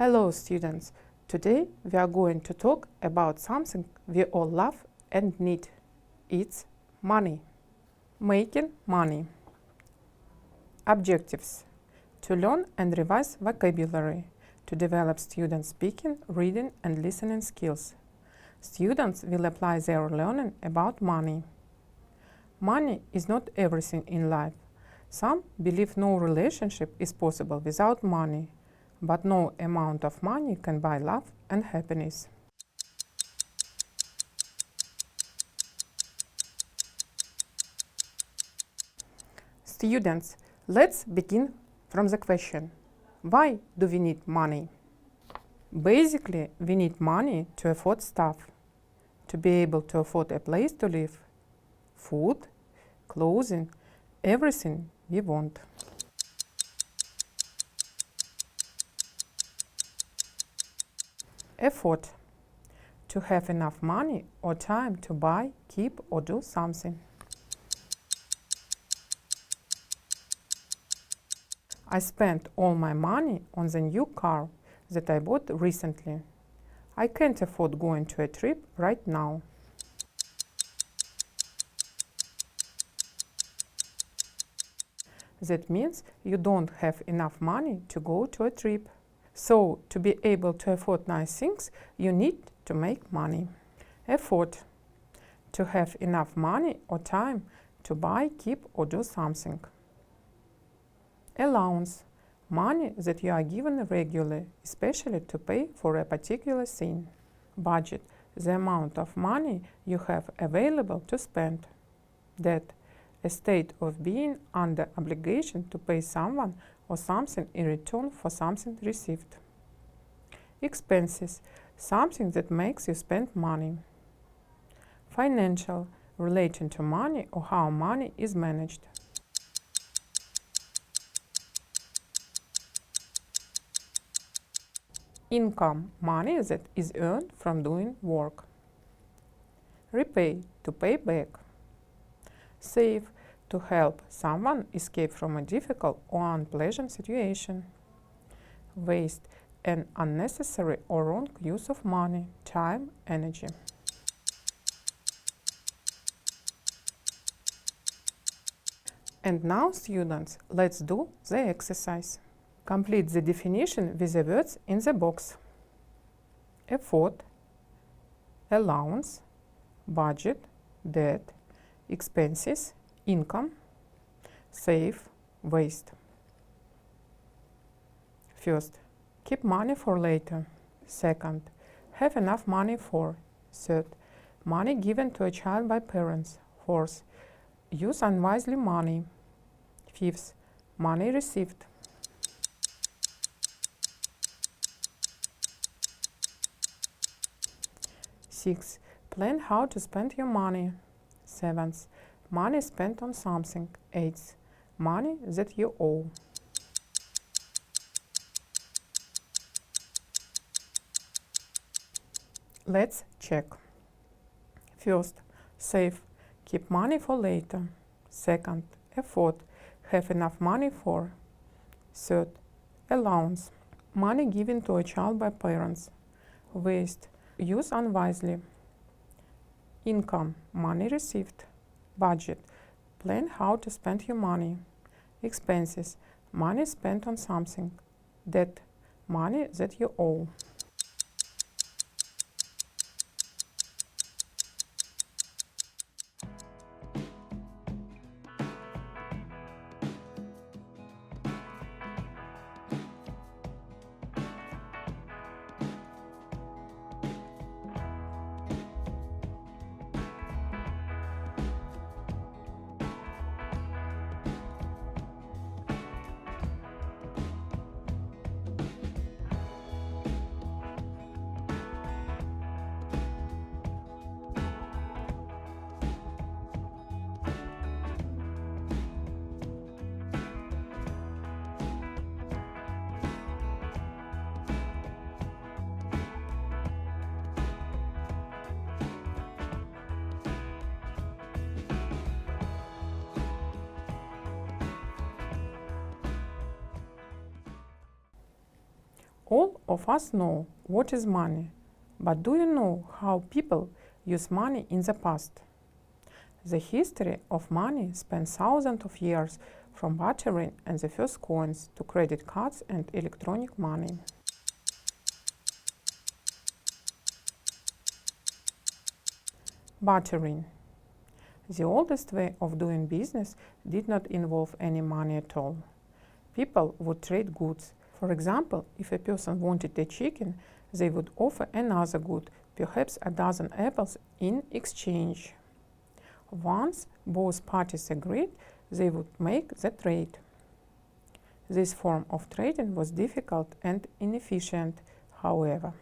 Hello students, today we are going to talk about something we all love and need. It's money. Making money. Objectives: to learn and revise vocabulary, to develop students' speaking, reading and listening skills. Students will apply their learning about money. Money is not everything in life. Some believe no relationship is possible without money, but no amount of money can buy love and happiness. Students, let's begin from the question: why do we need money? Basically, we need money to afford stuff, to be able to afford a place to live, food, clothing, everything we want. Effort: to have enough money or time to buy, keep or do something. I spent all my money on the new car that I bought recently. I can't afford going to a trip right now. That means you don't have enough money to go to a trip. So, to be able to afford nice things, you need to make money. Effort: to have enough money or time to buy, keep or do something. Allowance: money that you are given regularly, especially to pay for a particular thing. Budget: the amount of money you have available to spend. Debt: a state of being under obligation to pay someone or something in return for something received. Expenses: something that makes you spend money. Financial: relating to money or how money is managed. Income: money that is earned from doing work. Repay: to pay back. Save: to help someone escape from a difficult or unpleasant situation. Waste: an unnecessary or wrong use of money, time, energy. And now, students, let's do the exercise. Complete the definition with the words in the box. Effort, allowance, budget, debt, expenses, income, save, waste. First, keep money for later. Second, have enough money for. Third, money given to a child by parents. Fourth, use unwisely money. Fifth, money received. Sixth, plan how to spend your money. Seventh, money spent on something. Eighth, money that you owe. Let's check. First, save, keep money for later. Second, effort, have enough money for. Third, allowance, money given to a child by parents. Waste, use unwisely. Income, money received. Budget, plan how to spend your money. Expenses, money spent on something. Debt, money that you owe. All of us know what is money, but do you know how people use money in the past? The history of money spans thousands of years, from bartering and the first coins to credit cards and electronic money. Bartering. The oldest way of doing business did not involve any money at all. People would trade goods. For example, if a person wanted a chicken, they would offer another good, perhaps a dozen apples, in exchange. Once both parties agreed, they would make the trade. This form of trading was difficult and inefficient, however.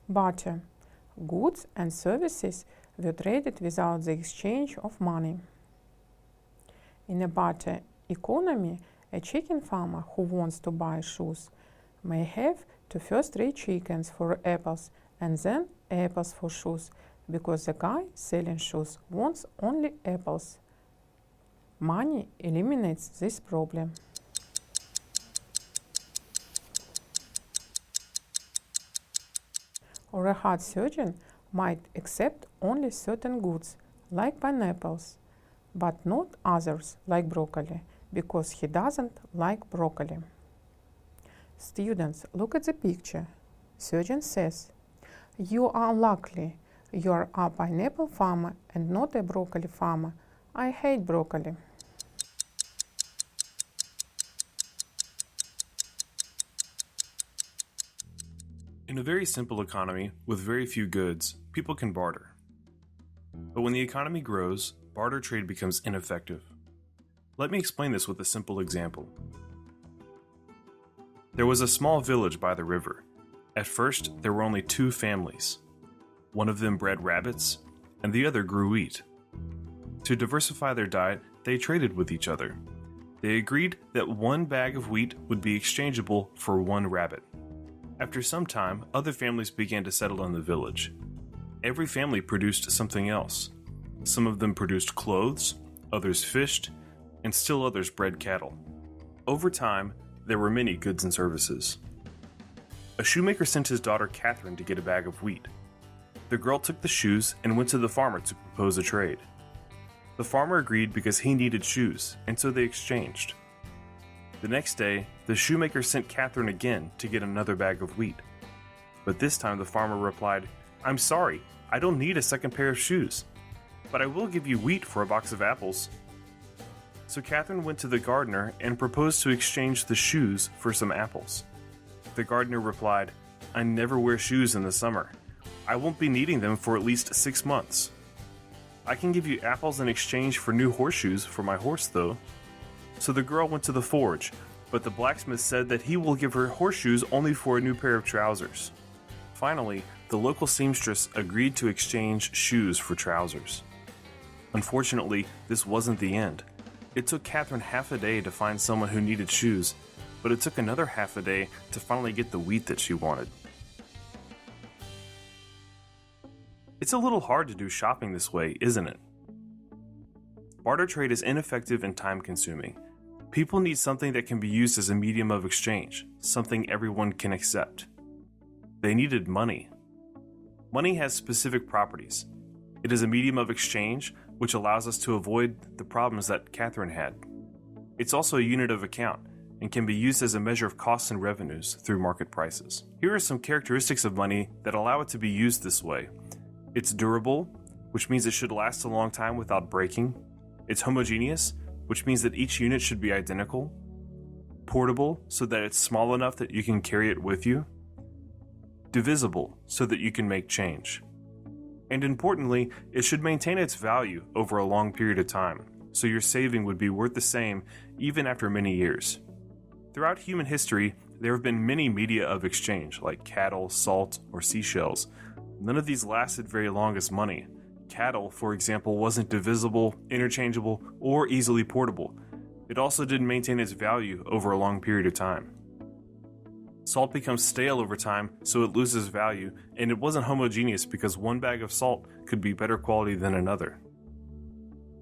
Barter. Goods and services were traded without the exchange of money. In a barter economy, a chicken farmer who wants to buy shoes may have to first trade chickens for apples and then apples for shoes, because the guy selling shoes wants only apples. Money eliminates this problem. Or a heart surgeon might accept only certain goods, like pineapples, but not others, like broccoli, because he doesn't like broccoli. Students, look at the picture. Surgeon says, "You are unlucky. You are a pineapple farmer and not a broccoli farmer. I hate broccoli." In a very simple economy with very few goods, people can barter. But when the economy grows, barter trade becomes ineffective. Let me explain this with a simple example. There was a small village by the river. At first, there were only 2 families. One of them bred rabbits, and the other grew wheat. To diversify their diet, they traded with each other. They agreed that 1 bag of wheat would be exchangeable for 1 rabbit. After some time, other families began to settle in the village. Every family produced something else. Some of them produced clothes, others fished, and still others bred cattle. Over time, there were many goods and services. A shoemaker sent his daughter Catherine to get a bag of wheat. The girl took the shoes and went to the farmer to propose a trade. The farmer agreed because he needed shoes, and so they exchanged. The next day, the shoemaker sent Catherine again to get another bag of wheat. But this time the farmer replied, "I'm sorry, I don't need a second pair of shoes, but I will give you wheat for a box of apples." So Catherine went to the gardener and proposed to exchange the shoes for some apples. The gardener replied, "I never wear shoes in the summer. I won't be needing them for at least 6 months. I can give you apples in exchange for new horseshoes for my horse, though." So the girl went to the forge, but the blacksmith said that he will give her horseshoes only for a new pair of trousers. Finally, the local seamstress agreed to exchange shoes for trousers. Unfortunately, this wasn't the end. It took Catherine half a day to find someone who needed shoes, but it took another half a day to finally get the wheat that she wanted. It's a little hard to do shopping this way, isn't it? Barter trade is ineffective and time-consuming. People need something that can be used as a medium of exchange, something everyone can accept. They needed money. Money has specific properties. It is a medium of exchange, which allows us to avoid the problems that Catherine had. It's also a unit of account and can be used as a measure of costs and revenues through market prices. Here are some characteristics of money that allow it to be used this way. It's durable, which means it should last a long time without breaking. It's homogeneous, which means that each unit should be identical. Portable, so that it's small enough that you can carry it with you. Divisible, so that you can make change. And importantly, it should maintain its value over a long period of time, so your saving would be worth the same even after many years. Throughout human history, there have been many media of exchange, like cattle, salt, or seashells. None of these lasted very long as money. Cattle, for example, wasn't divisible, interchangeable, or easily portable. It also didn't maintain its value over a long period of time. Salt becomes stale over time, so it loses value, and it wasn't homogeneous because one bag of salt could be better quality than another.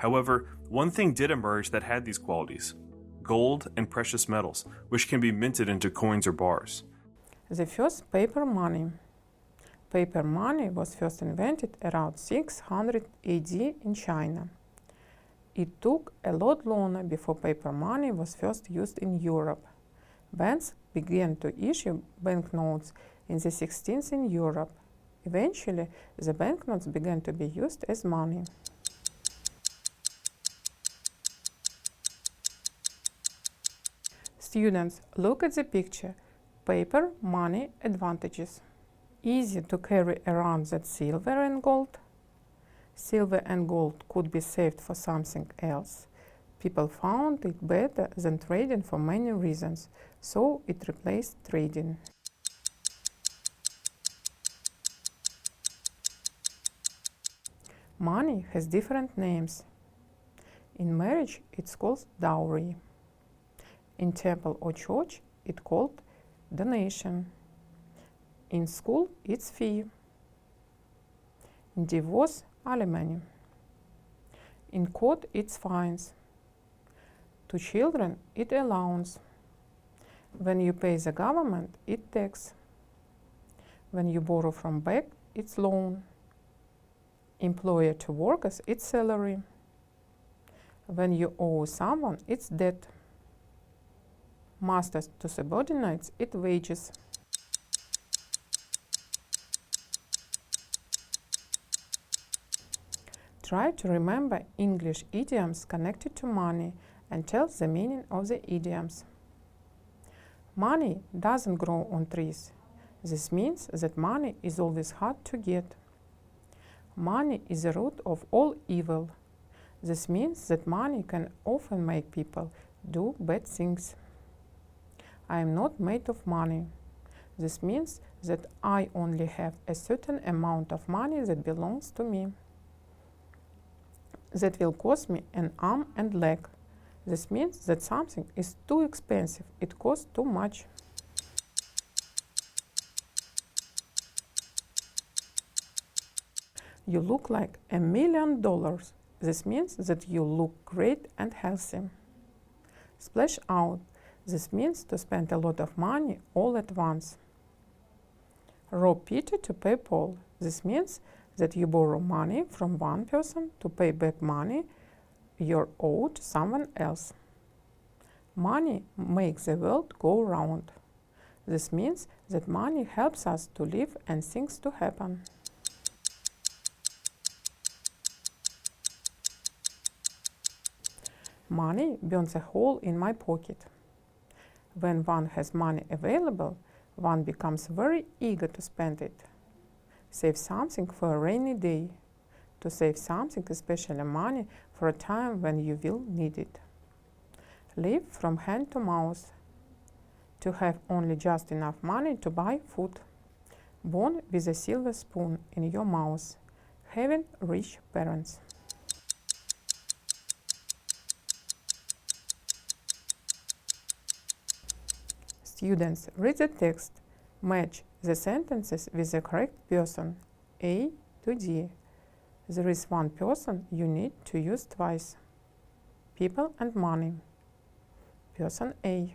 However, one thing did emerge that had these qualities: gold and precious metals, which can be minted into coins or bars. The first paper money. Paper money was first invented around 600 AD in China. It took a lot longer before paper money was first used in Europe. Banks began to issue banknotes in the 16th in Europe. Eventually, the banknotes began to be used as money. Students, look at the picture. Paper money advantages. Easy to carry around that silver and gold. Silver and gold could be saved for something else. People found it better than trading for many reasons, so it replaced trading. Money has different names. In marriage, it's called dowry. In temple or church, it's called donation. In school, it's fee. In divorce, alimony. In court, it's fines. To children, it allowance. When you pay the government, it's tax. When you borrow from bank, it's loan. Employer to workers, it's salary. When you owe someone, it's debt. Masters to subordinates, it's wages. Try to remember English idioms connected to money and tell the meaning of the idioms. Money doesn't grow on trees. This means that money is always hard to get. Money is the root of all evil. This means that money can often make people do bad things. I am not made of money. This means that I only have a certain amount of money that belongs to me. That will cost me an arm and leg. This means that something is too expensive, it costs too much. You look like $1 million. This means that you look great and healthy. Splash out. This means to spend a lot of money all at once. Rob Peter to pay Paul. This means that you borrow money from one person to pay back money you're owed to someone else. Money makes the world go round. This means that money helps us to live and things to happen. Money burns a hole in my pocket. When one has money available, one becomes very eager to spend it. Save something for a rainy day. To save something, especially money, for a time when you will need it. Live from hand to mouth. To have only just enough money to buy food. Born with a silver spoon in your mouth. Having rich parents. Students, read the text. Match the sentences with the correct person. A to D. There is one person you need to use twice. People and money. Person A.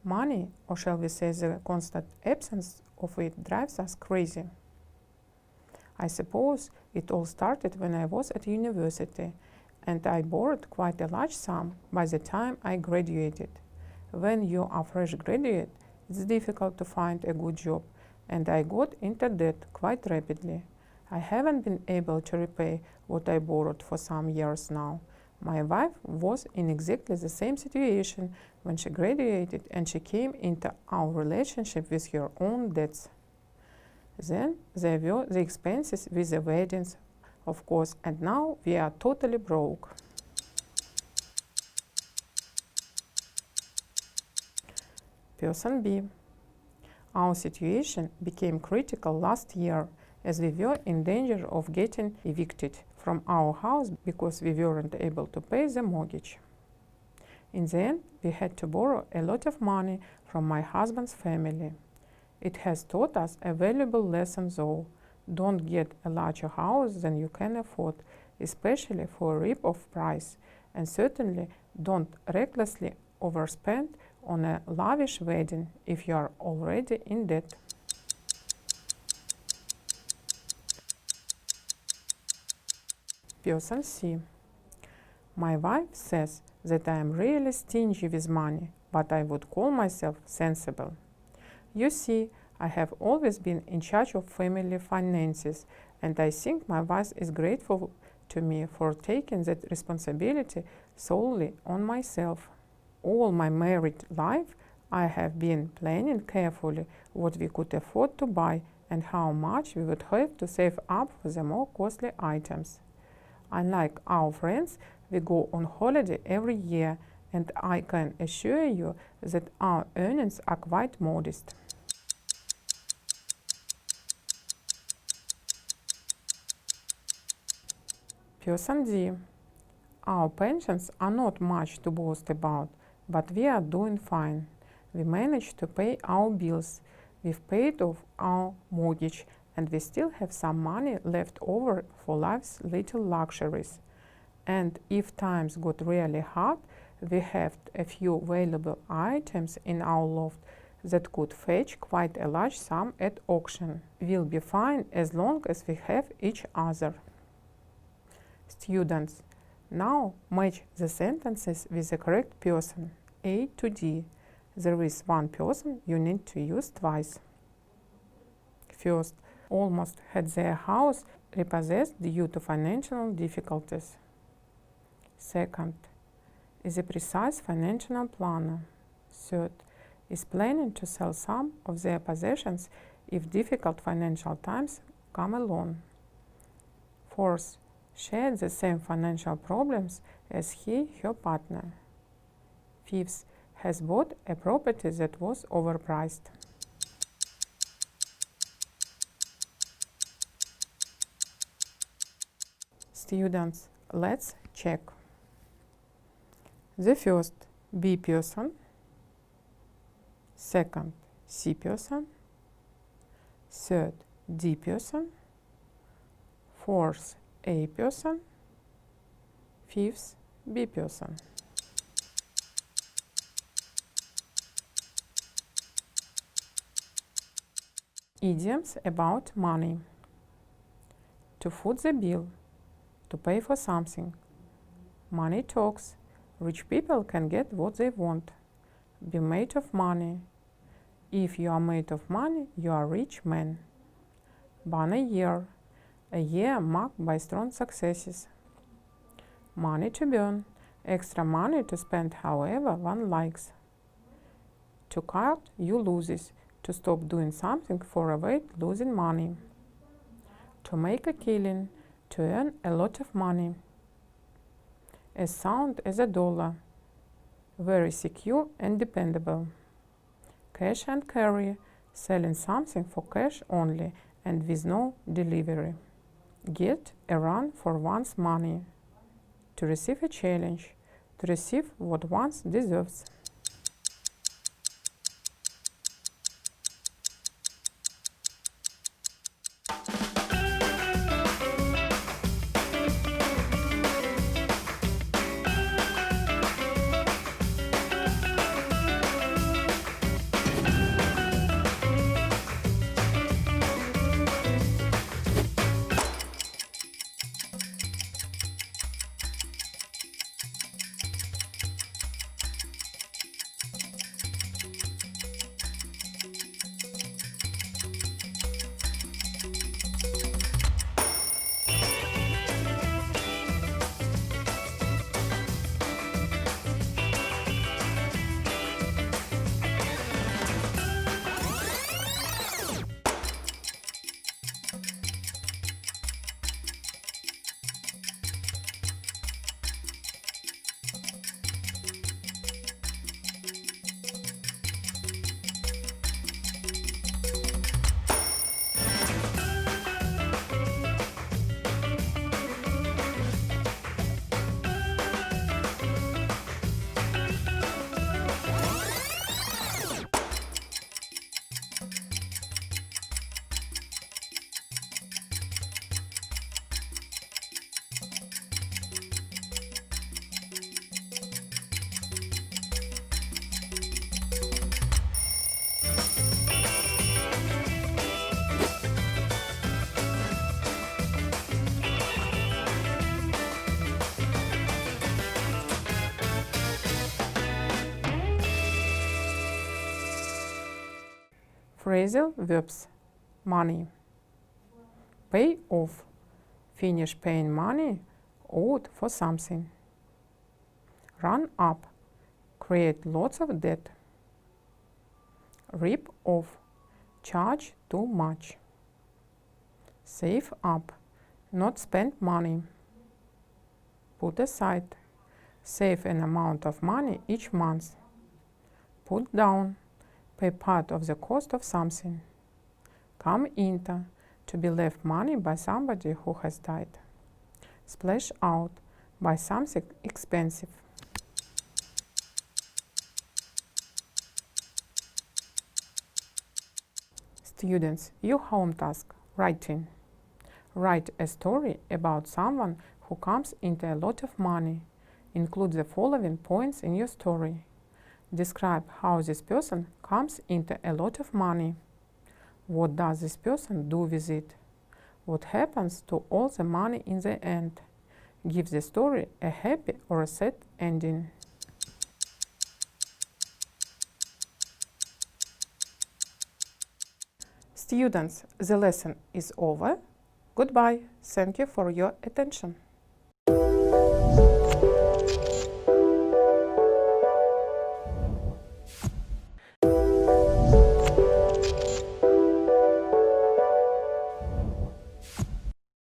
Money, or shall we say the constant absence of it, drives us crazy. I suppose it all started when I was at university, and I borrowed quite a large sum by the time I graduated. When you are fresh graduate, it's difficult to find a good job, and I got into debt quite rapidly. I haven't been able to repay what I borrowed for some years now. My wife was in exactly the same situation when she graduated, and she came into our relationship with her own debts. Then there were the expenses with the weddings, of course, and now we are totally broke. Person B. Our situation became critical last year as we were in danger of getting evicted from our house because we weren't able to pay the mortgage. In the end, we had to borrow a lot of money from my husband's family. It has taught us a valuable lesson though. Don't get a larger house than you can afford, especially for a rip-off price, and certainly don't recklessly overspend on a lavish wedding if you are already in debt. Person C. My wife says that I am really stingy with money, but I would call myself sensible. You see, I have always been in charge of family finances, and I think my wife is grateful to me for taking that responsibility solely on myself. All my married life, I have been planning carefully what we could afford to buy and how much we would have to save up for the more costly items. Unlike our friends, we go on holiday every year, and I can assure you that our earnings are quite modest. Person D. Our pensions are not much to boast about, but we are doing fine. We managed to pay our bills, we've paid off our mortgage, and we still have some money left over for life's little luxuries. And if times got really hard, we have a few valuable items in our loft that could fetch quite a large sum at auction. We'll be fine as long as we have each other. Students, now match the sentences with the correct person, A to D. There is one person you need to use twice. First, almost had their house repossessed due to financial difficulties. Second, is a precise financial planner. Third, is planning to sell some of their possessions if difficult financial times come along. Fourth, shared the same financial problems as her partner. Fifth, has bought a property that was overpriced. Students, let's check. The first, B person. Second, C person. Third, D person. Fourth, A person. Fifth, B person. Idioms about money. To foot the bill. To pay for something. Money talks. Rich people can get what they want. Be made of money. If you are made of money, you are a rich man. Ban a year marked by strong successes. Money to burn. Extra money to spend however one likes. To cut your losses. To stop doing something for avoid losing money. To make a killing. To earn a lot of money. As sound as a dollar. Very secure and dependable. Cash and carry. Selling something for cash only and with no delivery. Get a run for one's money. To receive a challenge. To receive what one deserves. Phrasal verbs. Money. Pay off. Finish paying money owed for something. Run up. Create lots of debt. Rip off. Charge too much. Save up. Not spend money. Put aside. Save an amount of money each month. Put down. Pay part of the cost of something. Come into. To be left money by somebody who has died. Splash out. Buy something expensive. Students, your home task, writing. Write a story about someone who comes into a lot of money. Include the following points in your story. Describe how this person comes into a lot of money. What does this person do with it? What happens to all the money in the end? Give the story a happy or a sad ending. Students, the lesson is over. Goodbye. Thank you for your attention.